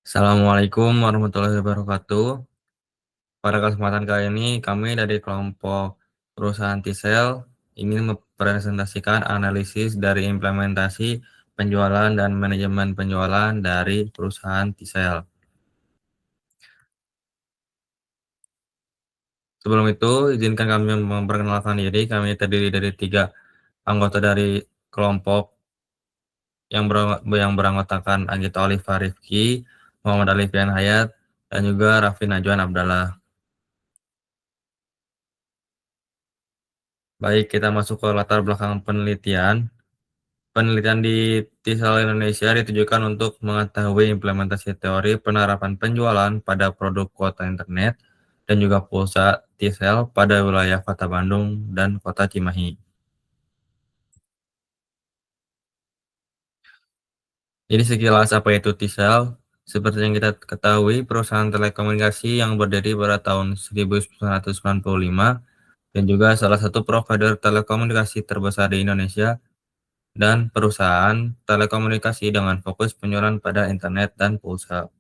Assalamualaikum warahmatullahi wabarakatuh. Pada kesempatan kali ini kami dari kelompok perusahaan Tisel ingin mempresentasikan analisis dari implementasi penjualan dan manajemen penjualan dari perusahaan Tisel. Sebelum itu, izinkan kami memperkenalkan diri. Kami terdiri dari 3 anggota dari kelompok yang beranggotakan Anggita Oliva Rifki, Muhammad Alifian Hayat, dan juga Raffi Najwan Abdallah. Baik, kita masuk ke latar belakang penelitian. Penelitian di TISEL Indonesia ditujukan untuk mengetahui implementasi teori penerapan penjualan pada produk kuota internet dan juga pulsa TISEL pada wilayah Kota Bandung dan Kota Cimahi. Jadi sekilas apa itu TISEL? Seperti yang kita ketahui, perusahaan telekomunikasi yang berdiri pada tahun 1995 dan juga salah satu provider telekomunikasi terbesar di Indonesia dan perusahaan telekomunikasi dengan fokus penjualan pada internet dan pulsa.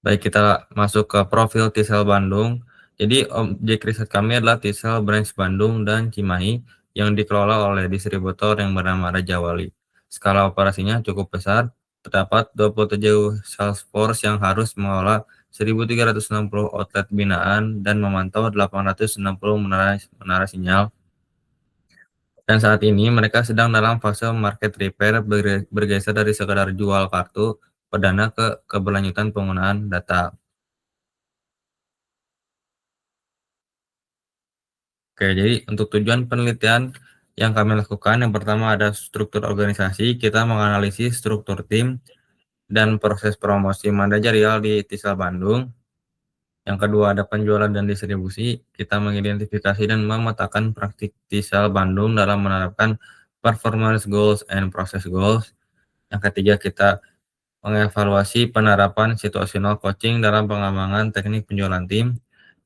Baik, kita masuk ke profil Tisel Bandung. Jadi objek riset kami adalah Tisel Branch Bandung dan Cimahi yang dikelola oleh distributor yang bernama Raja Wali. Skala operasinya cukup besar, terdapat 27 sales force yang harus mengelola 1.360 outlet binaan dan memantau 860 menara sinyal. Dan saat ini mereka sedang dalam fase market repair, bergeser dari sekadar jual kartu perdana ke keberlanjutan penggunaan data. Oke, jadi untuk tujuan penelitian yang kami lakukan, yang pertama ada struktur organisasi, kita menganalisis struktur tim dan proses promosi manajerial di Tisel Bandung. Yang kedua ada penjualan dan distribusi, kita mengidentifikasi dan memetakan praktik Tisel Bandung dalam menerapkan performance goals and process goals. Yang ketiga kita mengevaluasi penerapan situational coaching dalam pengembangan teknik penjualan tim.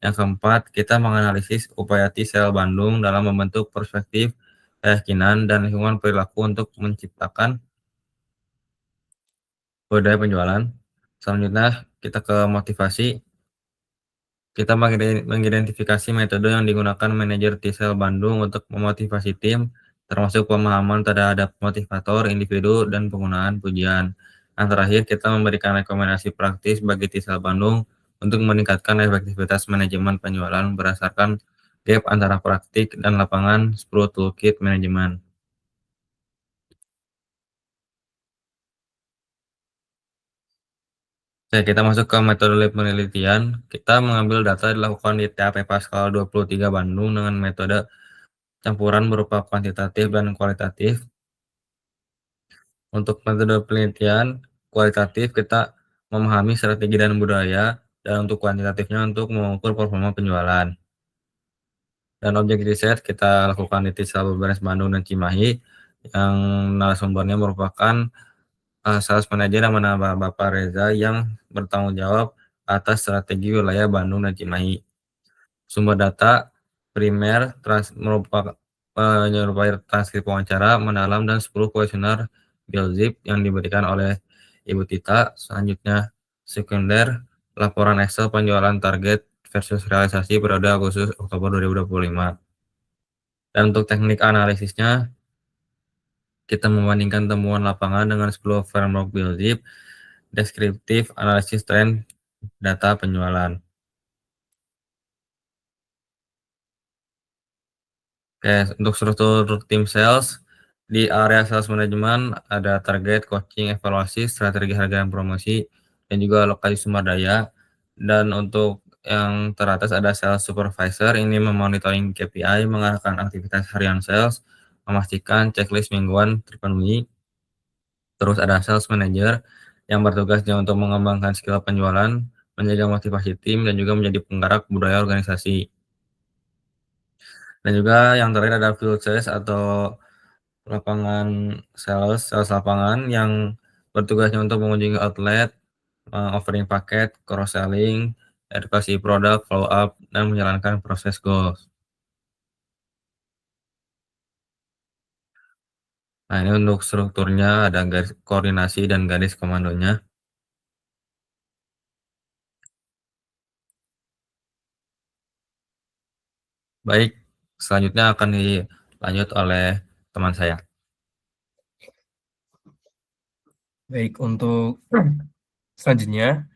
Yang keempat, kita menganalisis upaya T-Cell Bandung dalam membentuk perspektif, keyakinan, dan lingkungan perilaku untuk menciptakan budaya penjualan. Selanjutnya, kita ke motivasi. Kita mengidentifikasi metode yang digunakan manajer T-Cell Bandung untuk memotivasi tim, termasuk pemahaman terhadap motivator individu dan penggunaan pujian. Yang terakhir, kita memberikan rekomendasi praktis bagi T-Cell Bandung untuk meningkatkan efektivitas manajemen penjualan berdasarkan gap antara praktik dan lapangan 10 toolkit manajemen. Oke, kita masuk ke metode penelitian. Kita mengambil data dilakukan di TAP Pascal 23 Bandung dengan metode campuran berupa kuantitatif dan kualitatif. Untuk metode penelitian kualitatif kita memahami strategi dan budaya, dan untuk kuantitatifnya untuk mengukur performa penjualan. Dan objek riset kita lakukan di Tisal Beberes Bandung dan Cimahi, yang narasumbernya merupakan sales manager yang bernama Bapak Reza yang bertanggung jawab atas strategi wilayah Bandung dan Cimahi. Sumber data primer merupakan menyerupai transkrip wawancara mendalam dan 10 kuesioner Biozip yang diberikan oleh Ibu Tita. Selanjutnya sekunder, laporan Excel penjualan target versus realisasi periode Agustus Oktober 2025. Dan untuk teknik analisisnya, kita membandingkan temuan lapangan dengan 10 framework Biozip, deskriptif, analisis tren, data penjualan. Oke, untuk struktur tim sales, di area sales management ada target, coaching, evaluasi, strategi harga dan promosi, dan juga alokasi sumber daya. Dan untuk yang teratas ada sales supervisor, ini memonitoring KPI, mengarahkan aktivitas harian sales, memastikan checklist mingguan terpenuhi. Terus ada sales manager yang bertugasnya untuk mengembangkan skill penjualan, menjaga motivasi tim, dan juga menjadi penggerak budaya organisasi. Dan juga yang terakhir ada field sales atau lapangan sales lapangan yang bertugasnya untuk mengunjungi outlet, offering paket, cross selling, edukasi produk, follow up, dan menjalankan proses goals. Nah, ini untuk strukturnya ada garis koordinasi dan garis komandonya. Baik, selanjutnya akan dilanjut oleh teman saya. Baik, untuk selanjutnya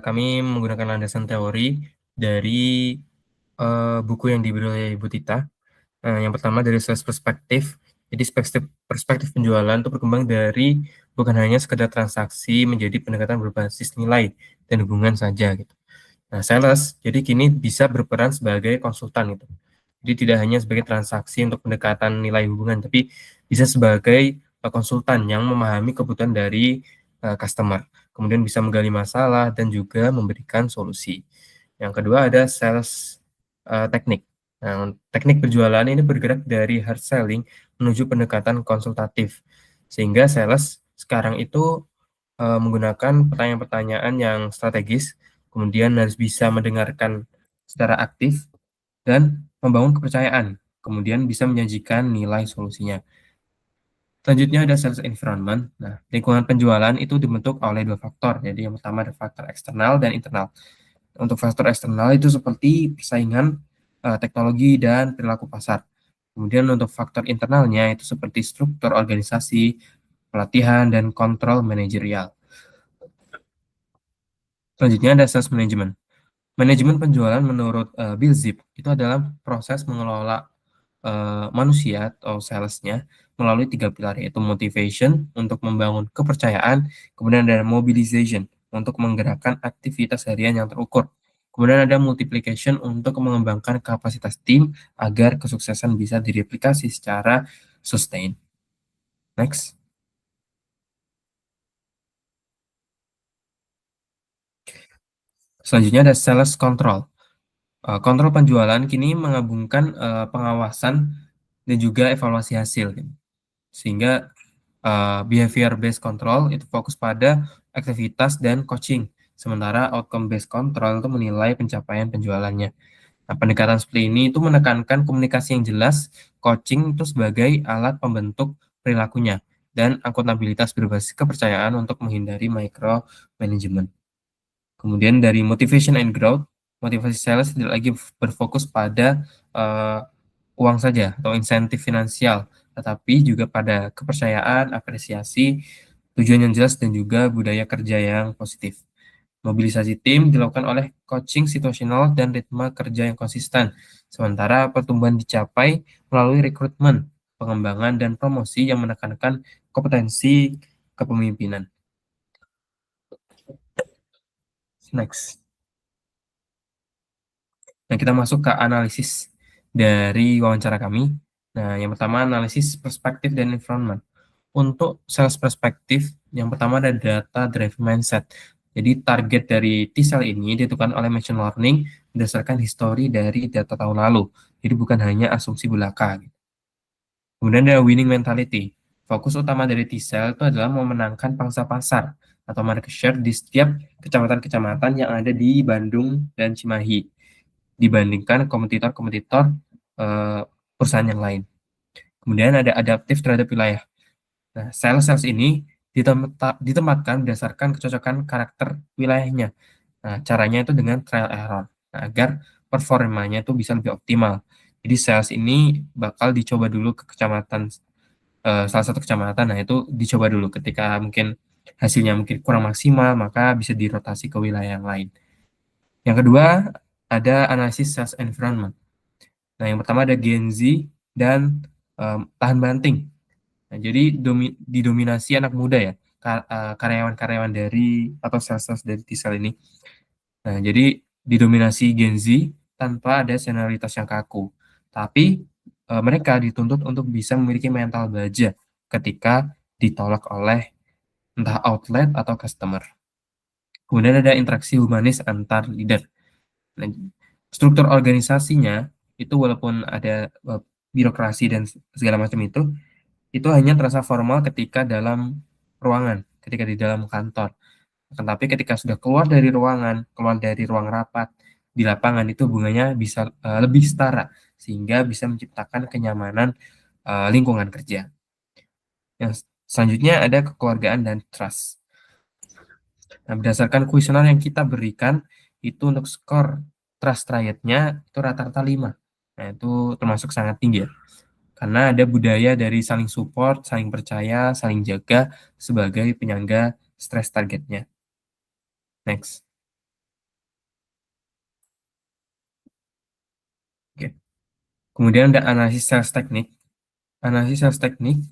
kami menggunakan landasan teori dari buku yang diberi oleh Ibu Tita. Yang pertama dari sales perspektif. Jadi perspektif penjualan itu berkembang dari bukan hanya sekedar transaksi menjadi pendekatan berbasis nilai dan hubungan saja gitu. Nah, sales jadi kini bisa berperan sebagai konsultan gitu. Jadi tidak hanya sebagai transaksi untuk pendekatan nilai hubungan, tapi bisa sebagai konsultan yang memahami kebutuhan dari customer. Kemudian bisa menggali masalah dan juga memberikan solusi. Yang kedua ada sales teknik. Nah, teknik berjualan ini bergerak dari hard selling menuju pendekatan konsultatif. Sehingga sales sekarang itu menggunakan pertanyaan-pertanyaan yang strategis, kemudian harus bisa mendengarkan secara aktif dan membangun kepercayaan, kemudian bisa menyajikan nilai solusinya. Selanjutnya ada sales environment. Nah, lingkungan penjualan itu dibentuk oleh dua faktor. Jadi yang pertama ada faktor eksternal dan internal. Untuk faktor eksternal itu seperti persaingan, teknologi, dan perilaku pasar. Kemudian untuk faktor internalnya itu seperti struktur organisasi, pelatihan, dan kontrol manajerial. Selanjutnya ada sales management. Manajemen penjualan menurut Bill Zip itu adalah proses mengelola manusia atau salesnya melalui tiga pilar, yaitu motivation untuk membangun kepercayaan, kemudian ada mobilization untuk menggerakkan aktivitas harian yang terukur, kemudian ada multiplication untuk mengembangkan kapasitas tim agar kesuksesan bisa direplikasi secara sustain. Next. Selanjutnya ada sales control. Kontrol penjualan kini menggabungkan pengawasan dan juga evaluasi hasil, gitu. Sehingga behavior based control itu fokus pada aktivitas dan coaching, sementara outcome based control itu menilai pencapaian penjualannya. Nah, pendekatan seperti ini itu menekankan komunikasi yang jelas, coaching itu sebagai alat pembentuk perilakunya, dan akuntabilitas berbasis kepercayaan untuk menghindari micromanagement. Kemudian dari motivation and growth, motivasi sales tidak lagi berfokus pada uang saja atau insentif finansial, tetapi juga pada kepercayaan, apresiasi, tujuan yang jelas, dan juga budaya kerja yang positif. Mobilisasi tim dilakukan oleh coaching situasional dan ritme kerja yang konsisten, sementara pertumbuhan dicapai melalui rekrutmen, pengembangan, dan promosi yang menekankan kompetensi kepemimpinan. Next. Nah, kita masuk ke analisis dari wawancara kami. Nah, yang pertama analisis perspektif dan environment. Untuk sales perspektif, yang pertama ada data driven mindset. Jadi target dari T-cell ini ditentukan oleh machine learning berdasarkan histori dari data tahun lalu. Jadi bukan hanya asumsi belaka. Kemudian ada winning mentality. Fokus utama dari T-cell itu adalah memenangkan pangsa pasar atau market share di setiap kecamatan-kecamatan yang ada di Bandung dan Cimahi dibandingkan kompetitor-kompetitor perusahaan yang lain. Kemudian ada adaptif terhadap wilayah. Nah, sales-sales ini ditempatkan berdasarkan kecocokan karakter wilayahnya. Nah, caranya itu dengan trial error, nah, agar performanya itu bisa lebih optimal. Jadi sales ini bakal dicoba dulu ke kecamatan, salah satu kecamatan, nah itu dicoba dulu. Ketika mungkin hasilnya mungkin kurang maksimal, maka bisa dirotasi ke wilayah yang lain. Yang kedua, ada analisis sales environment. Nah, yang pertama ada Gen Z dan tahan banting. Nah, jadi didominasi anak muda ya, karyawan-karyawan dari atau sales-sales dari T-cell ini. Nah, jadi didominasi Gen Z tanpa ada senioritas yang kaku. Tapi mereka dituntut untuk bisa memiliki mental baja ketika ditolak oleh entah outlet atau customer. Kemudian ada interaksi humanis antar leader. Nah, struktur organisasinya itu walaupun ada birokrasi dan segala macam itu hanya terasa formal ketika dalam ruangan, ketika di dalam kantor. Tetapi ketika sudah keluar dari ruangan, keluar dari ruang rapat, di lapangan itu hubungannya bisa lebih setara, sehingga bisa menciptakan kenyamanan lingkungan kerja. Yang selanjutnya ada kekeluargaan dan trust. Nah, berdasarkan kuesioner yang kita berikan, itu untuk skor trust triad-nya itu rata-rata 5. Nah, itu termasuk sangat tinggi ya. Karena ada budaya dari saling support, saling percaya, saling jaga sebagai penyangga stress targetnya. Next. Oke. Kemudian ada analisis sales teknik. Analisis sales teknik,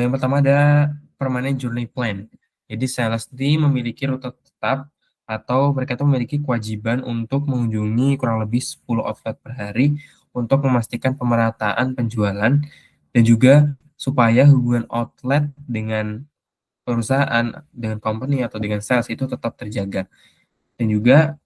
yang pertama ada permanent journey plan. Jadi sales team memiliki rute tetap atau mereka itu memiliki kewajiban untuk mengunjungi kurang lebih 10 outlet per hari untuk memastikan pemerataan penjualan dan juga supaya hubungan outlet dengan perusahaan, dengan company atau dengan sales itu tetap terjaga. Dan juga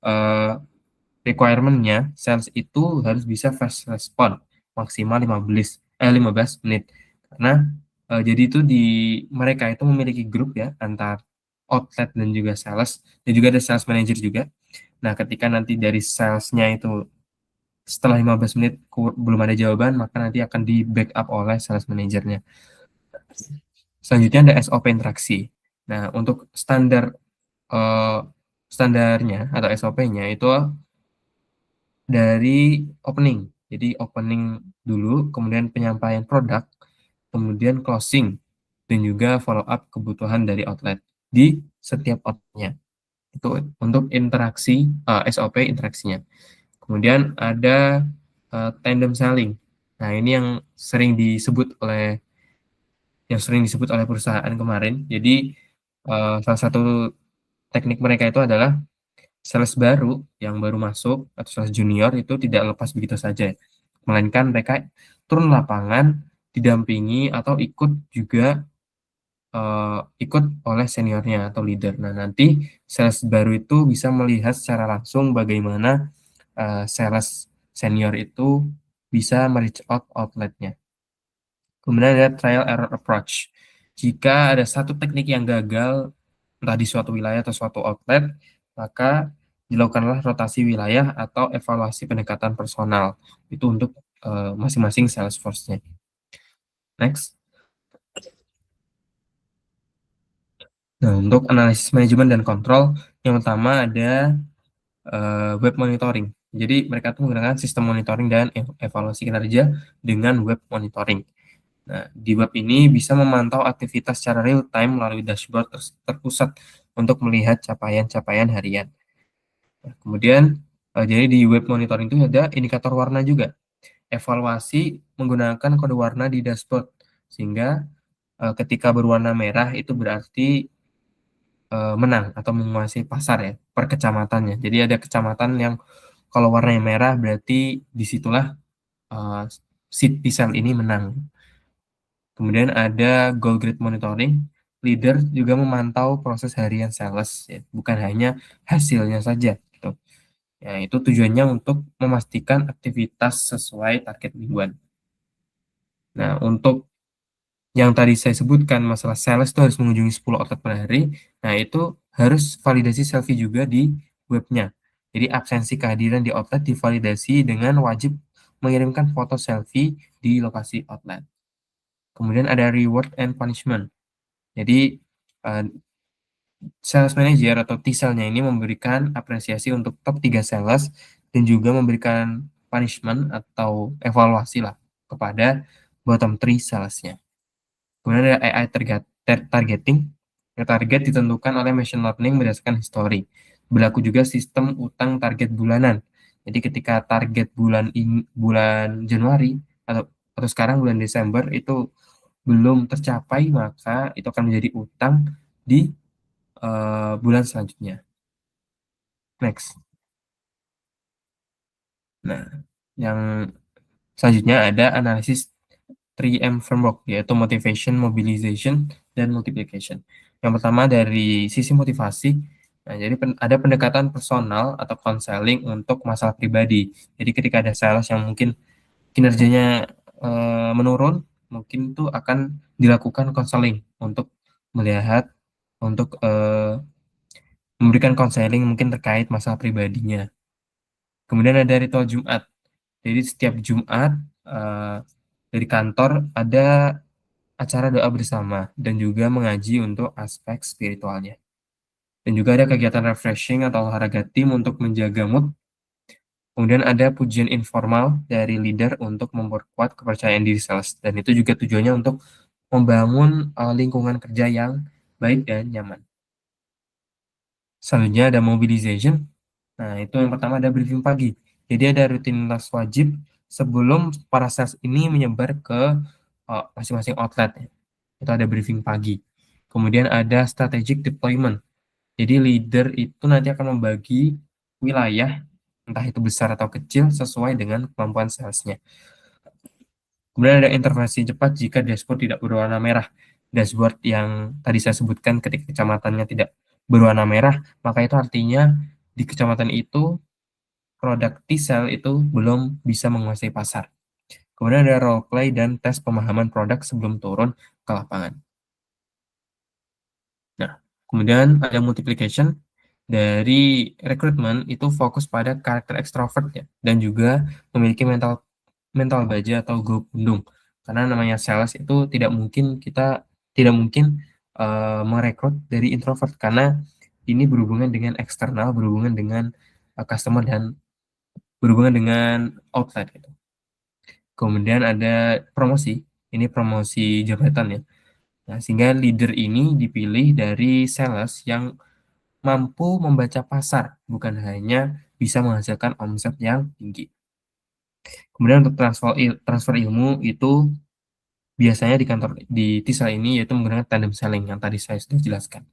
requirement-nya sales itu harus bisa fast respond maksimal 15 menit. Karena jadi itu di mereka itu memiliki grup ya antar outlet dan juga sales dan juga ada sales manager juga. Nah, ketika nanti dari sales-nya itu setelah 15 menit belum ada jawaban, maka nanti akan di backup oleh sales manajernya. Selanjutnya ada SOP interaksi. Nah, untuk standarnya atau SOP-nya itu dari opening. Jadi opening dulu, kemudian penyampaian produk, kemudian closing, dan juga follow up kebutuhan dari outlet di setiap outletnya. Itu untuk interaksi SOP interaksinya. Kemudian ada tandem selling. Nah, ini yang sering disebut oleh perusahaan kemarin. Jadi salah satu teknik mereka itu adalah sales baru yang baru masuk atau sales junior itu tidak lepas begitu saja, melainkan mereka turun lapangan, didampingi atau ikut oleh seniornya atau leader. Nah, nanti sales baru itu bisa melihat secara langsung bagaimana sales senior itu bisa reach out outletnya. Kemudian ada trial error approach. Jika ada satu teknik yang gagal, entah di suatu wilayah atau suatu outlet, maka dilakukanlah rotasi wilayah atau evaluasi pendekatan personal. Itu untuk masing-masing sales force-nya. Next. Nah, untuk analisis manajemen dan kontrol, yang pertama ada web monitoring. Jadi mereka tuh menggunakan sistem monitoring dan evaluasi kinerja dengan web monitoring. Nah, di web ini bisa memantau aktivitas secara real time melalui dashboard terpusat untuk melihat capaian-capaian harian. Nah, kemudian, jadi di web monitoring itu ada indikator warna juga. Evaluasi menggunakan kode warna di dashboard, sehingga ketika berwarna merah itu berarti menang atau menguasai pasar ya, per kecamatannya. Jadi ada kecamatan yang kalau warnanya merah berarti disitulah si sel ini menang. Kemudian ada goal grid monitoring. Leader juga memantau proses harian sales, ya, bukan hanya hasilnya saja. Gitu. Ya, itu tujuannya untuk memastikan aktivitas sesuai target mingguan. Nah, untuk yang tadi saya sebutkan masalah sales itu harus mengunjungi 10 outlet per hari. Nah, itu harus validasi selfie juga di webnya. Jadi absensi kehadiran di outlet divalidasi dengan wajib mengirimkan foto selfie di lokasi outlet. Kemudian ada reward and punishment. Jadi sales manager atau T-cell-nya ini memberikan apresiasi untuk top 3 sales dan juga memberikan punishment atau evaluasi lah kepada bottom 3 sales-nya. Kemudian ada AI targeting. Target ditentukan oleh machine learning berdasarkan history. Berlaku juga sistem utang target bulanan. Jadi ketika target bulan Januari atau sekarang bulan Desember itu belum tercapai, maka itu akan menjadi utang di bulan selanjutnya. Next. Nah, yang selanjutnya ada analisis 3M framework, yaitu motivation, mobilization, dan multiplication. Yang pertama dari sisi motivasi, nah, jadi ada pendekatan personal atau counseling untuk masalah pribadi. Jadi ketika ada sales yang mungkin kinerjanya menurun, mungkin itu akan dilakukan counseling untuk melihat, untuk memberikan counseling mungkin terkait masalah pribadinya. Kemudian ada ritual Jumat. Jadi setiap Jumat dari kantor ada acara doa bersama, dan juga mengaji untuk aspek spiritualnya. Dan juga ada kegiatan refreshing atau olahraga tim untuk menjaga mood. Kemudian ada pujian informal dari leader untuk memperkuat kepercayaan diri sales. Dan itu juga tujuannya untuk membangun lingkungan kerja yang baik dan nyaman. Selanjutnya ada mobilization. Nah, itu yang pertama ada briefing pagi. Jadi ada rutinitas wajib sebelum para sales ini menyebar ke masing-masing outlet. Itu ada briefing pagi. Kemudian ada strategic deployment. Jadi leader itu nanti akan membagi wilayah, entah itu besar atau kecil, sesuai dengan kemampuan salesnya. Kemudian ada intervensi cepat jika dashboard tidak berwarna merah. Dashboard yang tadi saya sebutkan ketika kecamatannya tidak berwarna merah, maka itu artinya di kecamatan itu produk T-cell itu belum bisa menguasai pasar. Kemudian ada role play dan tes pemahaman produk sebelum turun ke lapangan. Nah, kemudian ada multiplication. Dari rekrutmen itu fokus pada karakter ekstrovert ya, dan juga memiliki mental baja atau go pundung. Karena namanya sales itu tidak mungkin merekrut dari introvert karena ini berhubungan dengan eksternal, berhubungan dengan customer dan berhubungan dengan outlet gitu. Kemudian ada promosi, ini promosi jabatan ya. Nah, sehingga leader ini dipilih dari sales yang mampu membaca pasar, bukan hanya bisa menghasilkan omset yang tinggi. Kemudian untuk transfer ilmu itu biasanya di kantor di TISA ini yaitu menggunakan tandem selling yang tadi saya sudah jelaskan.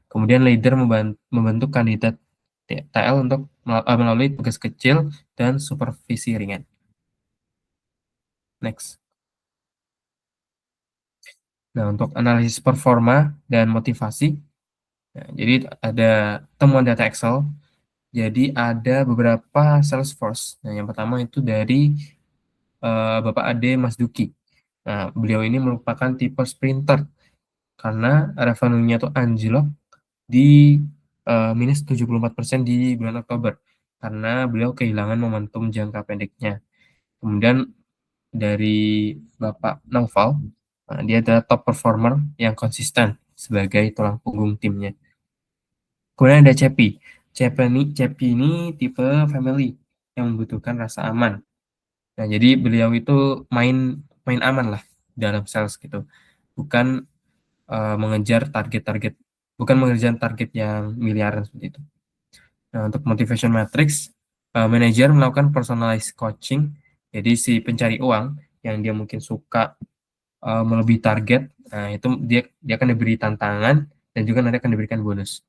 Kemudian leader membentuk kandidat TL untuk melalui tugas kecil dan supervisi ringan. Next. Nah, untuk analisis performa dan motivasi, nah, jadi ada temuan data Excel. Jadi ada beberapa Salesforce. Nah, yang pertama itu dari Bapak Ade Mas Duki. Nah, beliau ini merupakan tipe sprinter karena revenue-nya tuh anjlok di minus 74% di bulan Oktober karena beliau kehilangan momentum jangka pendeknya. Kemudian dari Bapak Naufal, nah, dia adalah top performer yang konsisten sebagai tulang punggung timnya. Kemudian ada Cepi. Cepi ini tipe family yang membutuhkan rasa aman. Nah, jadi beliau itu main aman lah dalam sales gitu. Bukan mengejar target-target, bukan mengejar target yang miliaran seperti itu. Nah, untuk motivation matrix, manajer melakukan personalized coaching. Jadi si pencari uang yang dia mungkin suka melebihi target, nah itu dia akan diberi tantangan dan juga nanti akan diberikan bonus.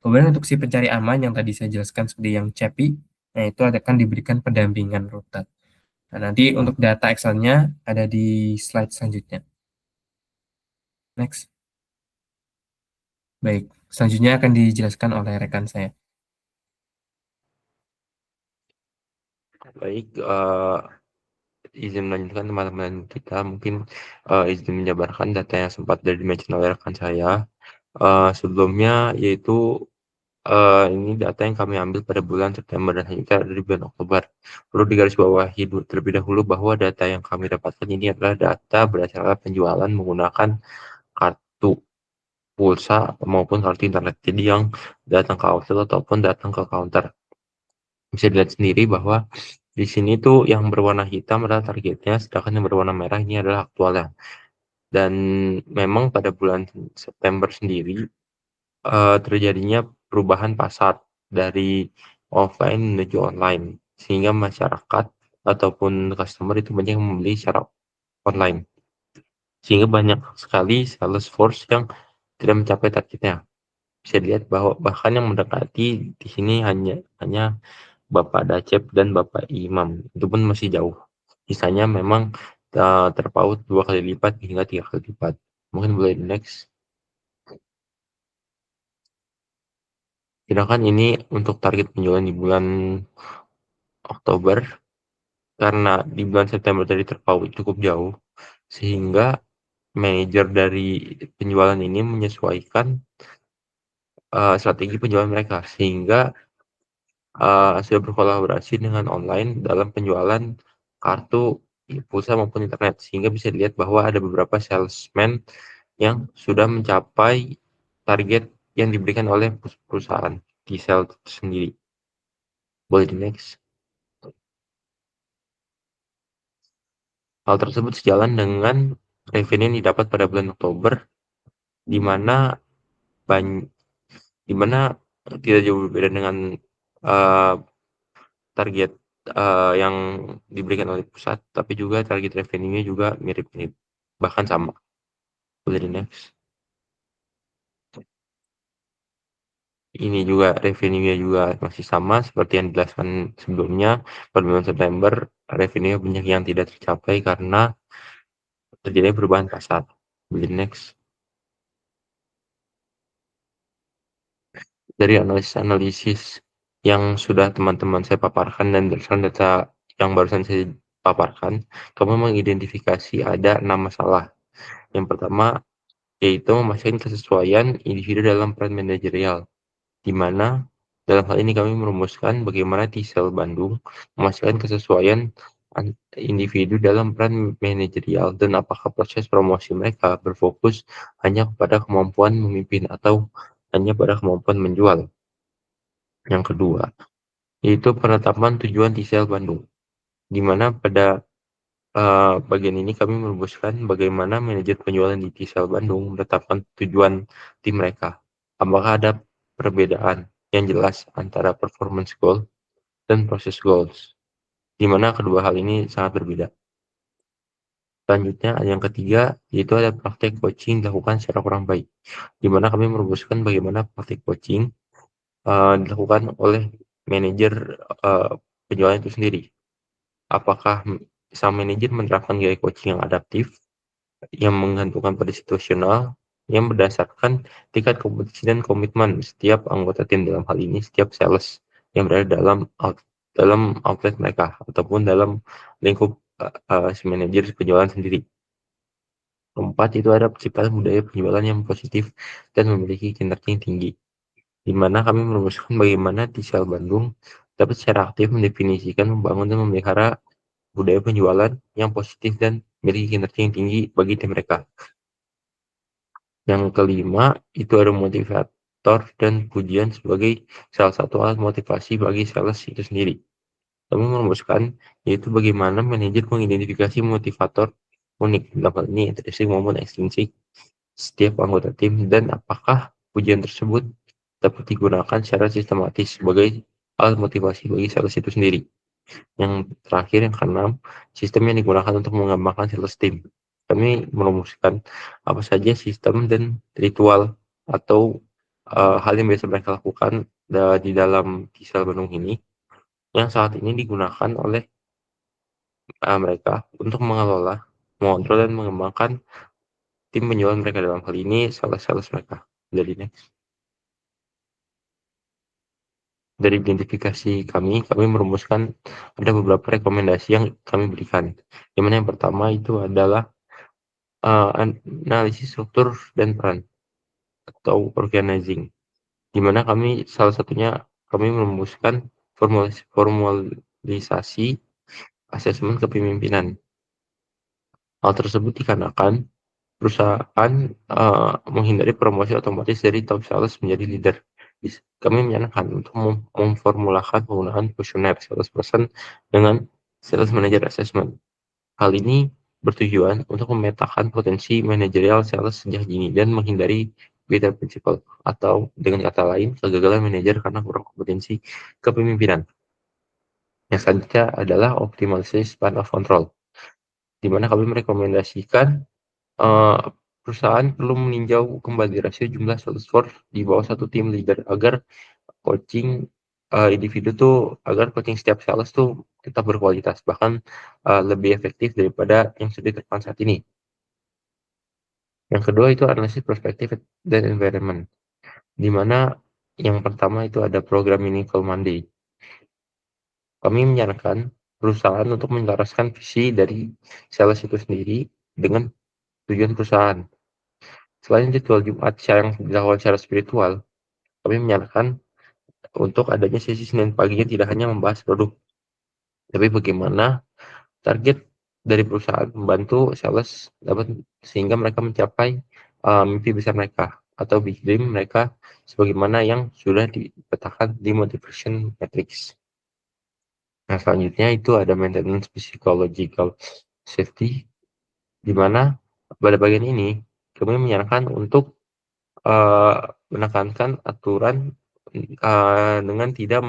Kemudian untuk si pencari aman yang tadi saya jelaskan seperti yang Cepi, nah itu akan diberikan pendampingan rute. Nah, nanti untuk data Excel-nya ada di slide selanjutnya. Next. Baik, selanjutnya akan dijelaskan oleh rekan saya. Baik, izin melanjutkan teman-teman kita, mungkin izin menjabarkan data yang sempat di-mention oleh rekan saya sebelumnya, yaitu ini data yang kami ambil pada bulan September dan hingga dari bulan Oktober. Perlu digarisbawahi terlebih dahulu bahwa data yang kami dapatkan ini adalah data berdasarkan penjualan menggunakan kartu pulsa maupun kartu internet. Jadi yang datang ke outlet ataupun datang ke counter. Bisa dilihat sendiri bahwa di sini tuh yang berwarna hitam adalah targetnya, sedangkan yang berwarna merah ini adalah aktualnya. Dan memang pada bulan September sendiri terjadinya perubahan pasar dari offline menuju online, sehingga masyarakat ataupun customer itu banyak yang membeli secara online. Sehingga banyak sekali sales force yang tidak mencapai targetnya. Bisa dilihat bahwa bahkan yang mendekati di sini hanya Bapak Dacep dan Bapak Imam, itu pun masih jauh. Sisanya memang terpaut 2 kali lipat hingga 3 kali lipat. Mungkin boleh next. Sedangkan ini untuk target penjualan di bulan Oktober, karena di bulan September tadi terpaut cukup jauh, sehingga manajer dari penjualan ini menyesuaikan strategi penjualan mereka, sehingga sudah berkolaborasi dengan online dalam penjualan kartu pulsa maupun internet, sehingga bisa dilihat bahwa ada beberapa salesman yang sudah mencapai target yang diberikan oleh perusahaan di sales itu sendiri. Boleh di-next. Hal tersebut sejalan dengan revenue yang didapat pada bulan Oktober, di mana tidak jauh berbeda dengan target yang diberikan oleh pusat, tapi juga target revenue-nya juga mirip-mirip, bahkan sama. Boleh di-next. Ini juga revenue-nya juga masih sama seperti yang dijelaskan sebelumnya. Pada bulan September, revenue banyak yang tidak tercapai karena terjadinya perubahan pasar. Boleh di-next. Dari analisis-analisis yang sudah teman-teman saya paparkan dan berdasarkan data yang barusan saya paparkan, kami mengidentifikasi ada 6 masalah. Yang pertama, yaitu memastikan kesesuaian individu dalam peran manajerial, di mana dalam hal ini kami merumuskan bagaimana T-Cell Bandung memastikan kesesuaian individu dalam peran manajerial dan apakah proses promosi mereka berfokus hanya kepada kemampuan memimpin atau hanya pada kemampuan menjual. Yang kedua, yaitu penetapan tujuan T-Cell Bandung, di mana pada bagian ini kami merumuskan bagaimana manajer penjualan di T-Cell Bandung menetapkan tujuan tim mereka. Apakah ada perbedaan yang jelas antara performance goal dan process goals, di mana kedua hal ini sangat berbeda. Selanjutnya, yang ketiga, yaitu ada praktek coaching dilakukan secara kurang baik, di mana kami merumuskan bagaimana praktek coaching dilakukan oleh manajer penjualan itu sendiri. Apakah sang manajer menerapkan gaya coaching yang adaptif, yang menggantungkan pada situasional, yang berdasarkan tingkat kompetisi dan komitmen setiap anggota tim, dalam hal ini setiap sales yang berada dalam outlet mereka ataupun dalam lingkup si manajer penjualan sendiri. Keempat, itu ada penciptaan budaya penjualan yang positif dan memiliki kinerja yang tinggi, di mana kami merumuskan bagaimana T-Cell Bandung dapat secara aktif mendefinisikan, membangun, dan memelihara budaya penjualan yang positif dan memiliki kinerja yang tinggi bagi tim mereka. Yang kelima, itu ada motivator dan pujian sebagai salah satu alat motivasi bagi sales itu sendiri. Kami merumuskan yaitu bagaimana manajer mengidentifikasi motivator unik, dalam hal ini intrinsik maupun ekstrinsik setiap anggota tim, dan apakah pujian tersebut dapat digunakan secara sistematis sebagai alat motivasi bagi sales itu sendiri. Yang terakhir, yang keenam, sistem yang digunakan untuk mengembangkan sales team. Kami merumuskan apa saja sistem dan ritual atau hal yang biasa mereka lakukan di dalam T-Cell Bandung ini, yang saat ini digunakan oleh mereka untuk mengelola, mengontrol, dan mengembangkan tim penjualan mereka, dalam hal ini sales mereka. Jadi next. Dari identifikasi kami merumuskan ada beberapa rekomendasi yang kami berikan. Yang mana yang pertama itu adalah analisis struktur dan peran atau organizing, di mana salah satunya kami merumuskan formalisasi asesmen kepemimpinan. Hal tersebut dikarenakan perusahaan menghindari promosi otomatis dari top sales menjadi leader. Kami menyarankan untuk memformulakan penggunaan kuesioner salesperson dengan sales manager assessment. Hal ini bertujuan untuk memetakan potensi manajerial sales sejak dini dan menghindari Peter Principle, atau dengan kata lain kegagalan manajer karena kurang kompetensi kepemimpinan. Yang selanjutnya adalah optimalisasi span of control, di mana kami merekomendasikan perusahaan perlu meninjau kembali rasio jumlah sales force di bawah satu tim leader agar coaching individu tuh, agar coaching setiap sales tuh tetap berkualitas, bahkan lebih efektif daripada yang sudah diterapkan saat ini. Yang kedua itu analisis perspektif dan environment, di mana yang pertama itu ada program Meaningful Monday. Kami menyarankan perusahaan untuk menyelaraskan visi dari sales itu sendiri dengan tujuan perusahaan. Selain ritual Jumat yang dilakukan secara spiritual, kami menyarankan untuk adanya sesi Senin pagi yang tidak hanya membahas produk, tapi bagaimana target dari perusahaan membantu sales dapat sehingga mereka mencapai, mimpi besar mereka atau big dream mereka sebagaimana yang sudah dipetakan di motivation matrix. Nah, selanjutnya itu ada maintenance psychological safety, di mana pada bagian ini kami menyarankan untuk, eee, menekankan aturan, dengan tidak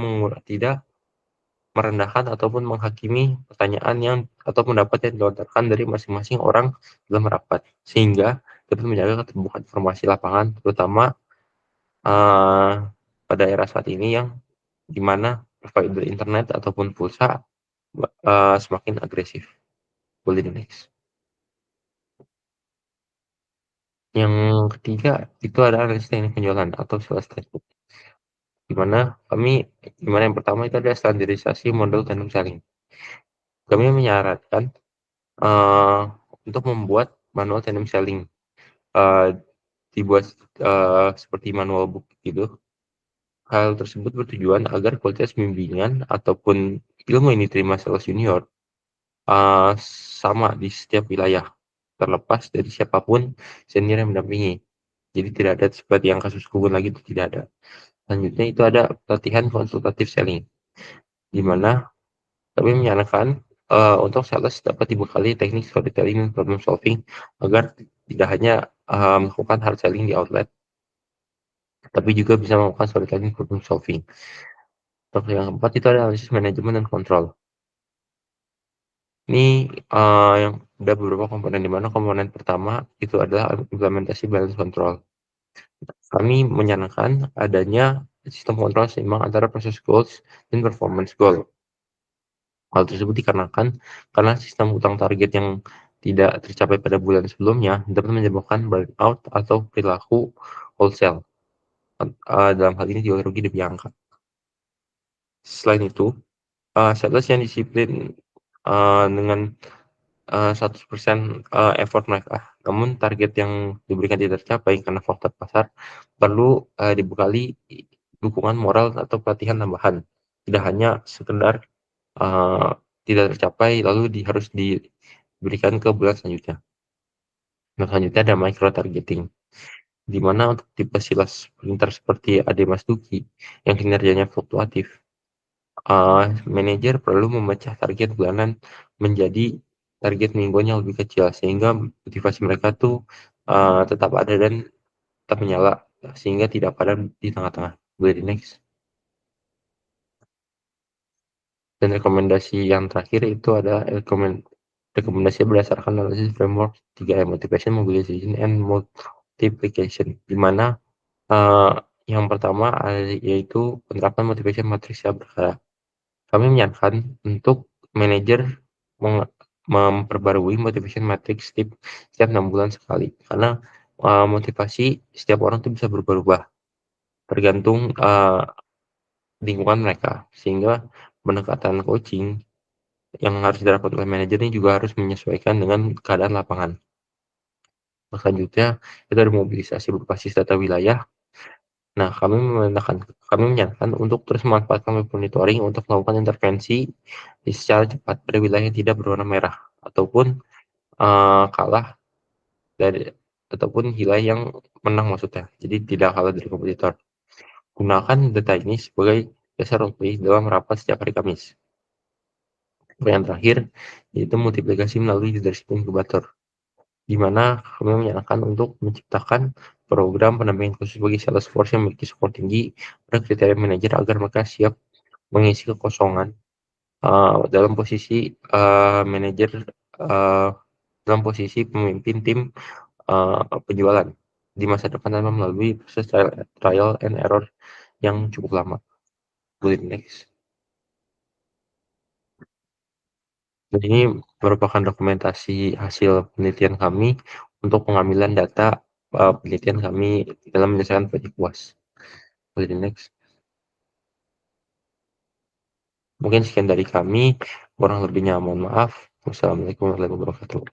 merendahkan ataupun menghakimi pertanyaan yang atau pendapat yang dilontarkan dari masing-masing orang dalam rapat, sehingga dapat menjaga keterbukaan informasi lapangan terutama, eee, pada era saat ini yang di mana provider internet ataupun pulsa, semakin agresif. Boleh di-next. Yang ketiga itu adalah analisis teknik penjualan atau sales technique, di mana yang pertama itu adalah standarisasi model tandem selling. Kami menyarankan, eee, untuk membuat manual tandem selling, eee, dibuat, seperti manual book gitu. Hal tersebut bertujuan agar kualitas bimbingan ataupun ilmu yang diterima sales junior, sama di setiap wilayah, terlepas dari siapapun senior yang mendampingi. Jadi tidak ada seperti yang kasus Gugun lagi itu tidak ada. Selanjutnya itu ada pelatihan konsultatif selling, di mana kami menyarankan, untuk sales dapat dibekali teknik storytelling dan problem solving agar tidak hanya, melakukan hard selling di outlet, tapi juga bisa melakukan storytelling problem solving. Untuk yang keempat itu ada analisis manajemen dan kontrol. Ini, yang ada beberapa komponen, di mana komponen pertama itu adalah implementasi balance control. Kami menyarankan adanya sistem kontrol seimbang antara process goals dan performance goal. Hal tersebut dikarenakan karena sistem utang target yang tidak tercapai pada bulan sebelumnya dapat menyebabkan burnout atau perilaku wholesale, dalam hal ini juga rugi demi angka. Selain itu, sales yang disiplin, dengan 100%, effort mereka, namun target yang diberikan tidak tercapai karena faktor pasar, perlu, dibekali dukungan moral atau pelatihan tambahan. Tidak hanya sekedar, eee, tidak tercapai lalu harus diberikan ke bulan selanjutnya. Nah, selanjutnya ada micro targeting, di mana untuk tipe sales pintar seperti Ade Mas Duki yang kinerjanya fluktuatif, manajer perlu memecah target bulanan menjadi target mingguan yang lebih kecil, sehingga motivasi mereka tuh, tetap ada dan tetap menyala, sehingga tidak padam di tengah-tengah. Boleh di-next. Dan rekomendasi yang terakhir itu ada rekomendasi berdasarkan analisis framework 3M, motivation, mobilization, and multiplication, di mana, eee, yang pertama, yaitu penerapan motivation matrix secara berkala. Kami menyarankan untuk manajer memperbarui motivation matrix setiap 6 bulan sekali, karena, motivasi setiap orang itu bisa berubah-ubah, tergantung, lingkungan mereka. Sehingga pendekatan coaching yang harus dilakukan oleh manajer ini juga harus menyesuaikan dengan keadaan lapangan. Selanjutnya, itu ada mobilisasi berbasis data wilayah. Nah, kami menyarankan untuk terus memanfaatkan web monitoring untuk melakukan intervensi secara cepat pada wilayah yang tidak berwarna merah ataupun, kalah dari ataupun wilayah yang menang maksudnya, jadi tidak kalah dari kompetitor. Gunakan data ini sebagai dasar roleplay dalam rapat setiap hari Kamis. Yang terakhir, yaitu multiplikasi melalui leadership incubator, di mana kami menyarankan untuk menciptakan program pendampingan khusus bagi Salesforce yang memiliki skor tinggi pada kriteria manajer agar mereka siap mengisi kekosongan, dalam posisi, manajer, eee, dalam posisi pemimpin tim, penjualan di masa depan tanpa melalui proses trial and error yang cukup lama. Boleh di-next. Dan ini merupakan dokumentasi hasil penelitian kami untuk pengambilan data, penelitian kami dalam menyelesaikan proyek UAS. Boleh di-next. Mungkin sekian dari kami, kurang lebihnya mohon maaf. Wassalamualaikum warahmatullahi wabarakatuh.